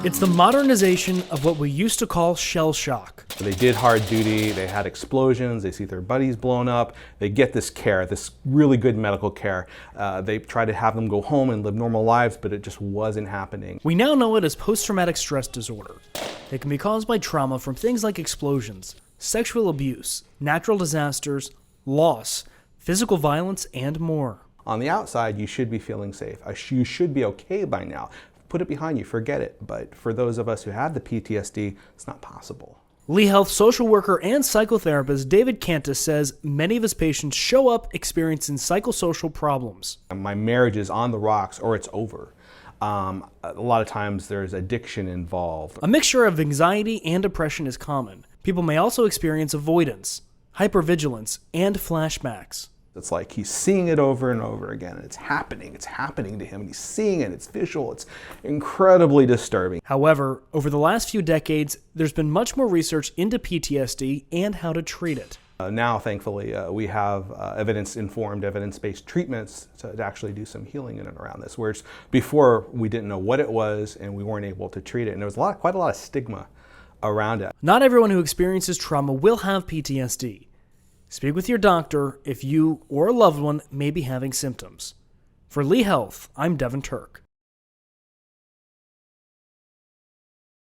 It's the modernization of what we used to call shell shock. They did hard duty, they had explosions, they see their buddies blown up, they get this care, this really good medical care. They try to have them go home and live normal lives, but it just wasn't happening. We now know it as post-traumatic stress disorder. It can be caused by trauma from things like explosions, sexual abuse, natural disasters, loss, physical violence, and more. On the outside, you should be feeling safe. You should be okay by now. Put it behind you, forget it. But for those of us who have the PTSD, it's not possible. Lee Health social worker and psychotherapist David Cantos says many of his patients show up experiencing psychosocial problems. My marriage is on the rocks or it's over. A lot of times there's addiction involved. A mixture of anxiety and depression is common. People may also experience avoidance, hyper-vigilance, and flashbacks. It's like he's seeing it over and over again, and it's happening to him, and he's seeing it, it's visual, it's incredibly disturbing. However, over the last few decades, there's been much more research into PTSD and how to treat it. Now, thankfully, we have evidence-informed, evidence-based treatments to actually do some healing in and around this, whereas before we didn't know what it was and we weren't able to treat it, and there was quite a lot of stigma around it. Not everyone who experiences trauma will have PTSD. Speak with your doctor if you or a loved one may be having symptoms. For Lee Health, I'm Devin Turk.